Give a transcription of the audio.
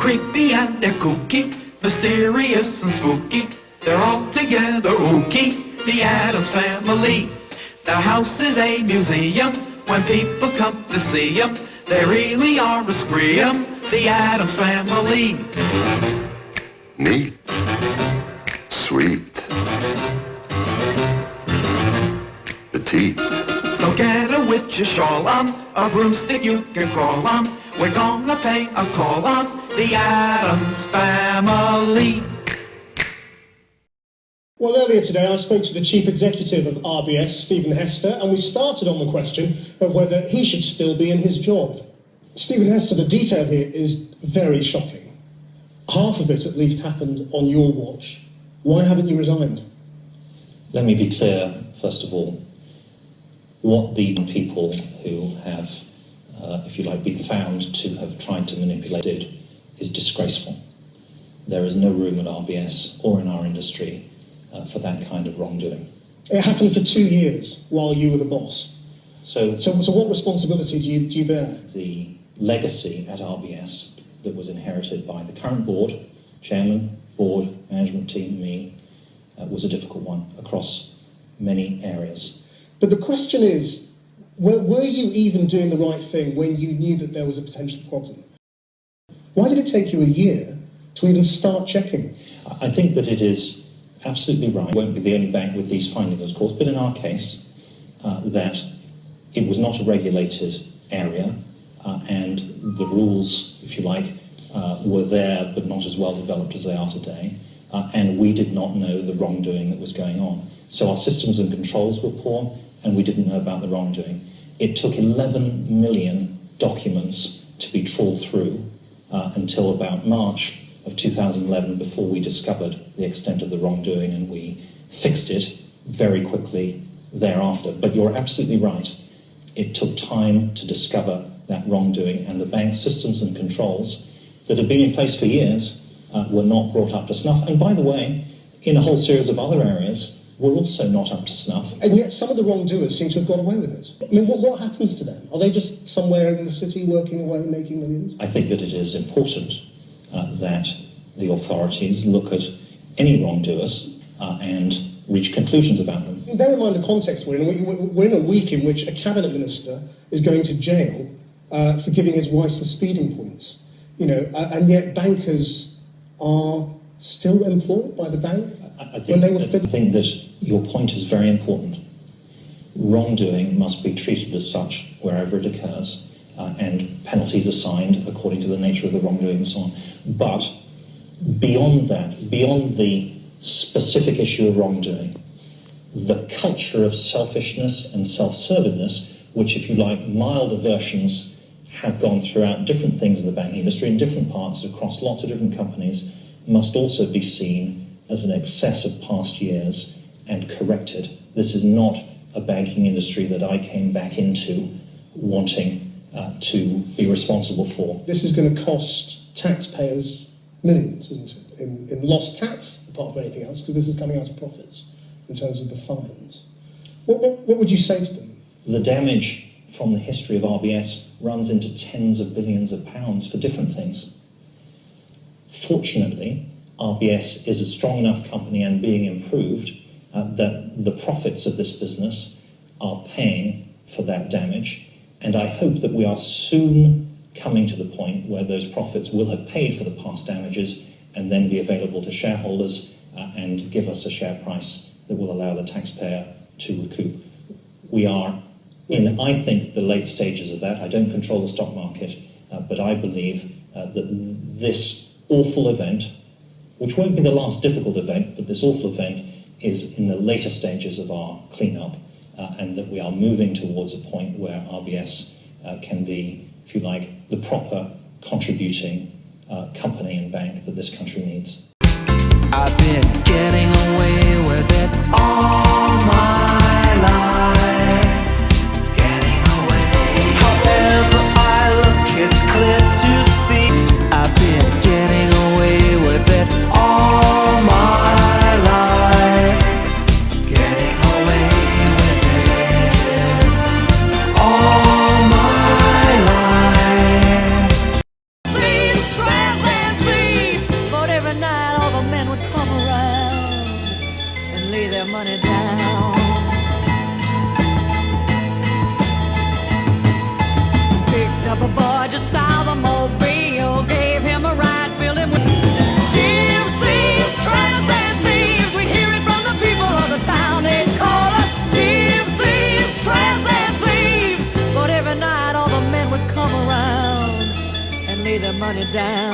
creepy and they're kooky, mysterious and spooky. They're all together ooky, the Addams Family. Their house is a museum when people come to see them. They really are a scream, the Addams Family. Neat. Sweet. Petite. So get a witch's shawl on, a broomstick you can crawl on. We're gonna pay a call on the Addams Family. Well, earlier today I spoke to the Chief Executive of RBS, Stephen Hester, and we started on the question of whether he should still be in his job. Stephen Hester, the detail here is very shocking. Half of it at least happened on your watch. Why haven't you resigned? Let me be clear, first of all, what the people who have, if you like, been found to have tried to manipulate it is disgraceful. There is no room at RBS or in our industry for that kind of wrongdoing. It happened for 2 years while you were the boss. So what responsibility do you bear? The legacy at RBS that was inherited by the current board, chairman, board, management team, me, was a difficult one across many areas. But the question is, were you even doing the right thing when you knew that there was a potential problem? Why did it take you a year to even start checking? I think that it is absolutely right. We won't be the only bank with these findings, of course, but in our case, that it was not a regulated area, and the rules, if you like, were there but not as well developed as they are today, and we did not know the wrongdoing that was going on. So our systems and controls were poor, and we didn't know about the wrongdoing. It took 11 million documents to be trawled through until about March of 2011 before we discovered the extent of the wrongdoing, and we fixed it very quickly thereafter. But you're absolutely right. It took time to discover that wrongdoing, and the bank's systems and controls that had been in place for years were not brought up to snuff. And by the way, in a whole series of other areas, were also not up to snuff. And yet some of the wrongdoers seem to have got away with it. I mean, what happens to them? Are they just somewhere in the city working away, making millions? I think that it is important that the authorities look at any wrongdoers and reach conclusions about them. Bear in mind the context we're in. We're in a week in which a cabinet minister is going to jail for giving his wife some speeding points. You know, and yet bankers are still employed by the bank. I think that your point is very important. Wrongdoing must be treated as such wherever it occurs, and penalties assigned according to the nature of the wrongdoing and so on. But beyond that, beyond the specific issue of wrongdoing, the culture of selfishness and self-servedness, which, if you like, milder versions have gone throughout different things in the banking industry in different parts across lots of different companies, must also be seen as an excess of past years and corrected. This is not a banking industry that I came back into wanting to be responsible for. This is going to cost taxpayers millions, isn't it, in lost tax, apart from anything else, because this is coming out of profits in terms of the fines. What would you say to them? The damage from the history of RBS runs into tens of billions of pounds for different things. Fortunately, RBS is a strong enough company and being improved that the profits of this business are paying for that damage, and I hope that we are soon coming to the point where those profits will have paid for the past damages and then be available to shareholders and give us a share price that will allow the taxpayer to recoup. We are in, I think, the late stages of that. I don't control the stock market, but I believe that this awful event, which won't be the last difficult event, but this awful event is in the later stages of our cleanup, and that we are moving towards a point where RBS can be, if you like, the proper contributing company and bank that this country needs. I've been getting away with it all my life. Getting away. However I look, it's clear to see. I've been getting away with it all my life. Getting away with it all my life. Please translate. their money down. Picked up a boy just south of Mobile, gave him a ride, filled him with gypsies, tramps, and thieves. We'd hear it from the people of the town. They'd call us gypsies, tramps, and thieves. But every night all the men would come around and lay their money down.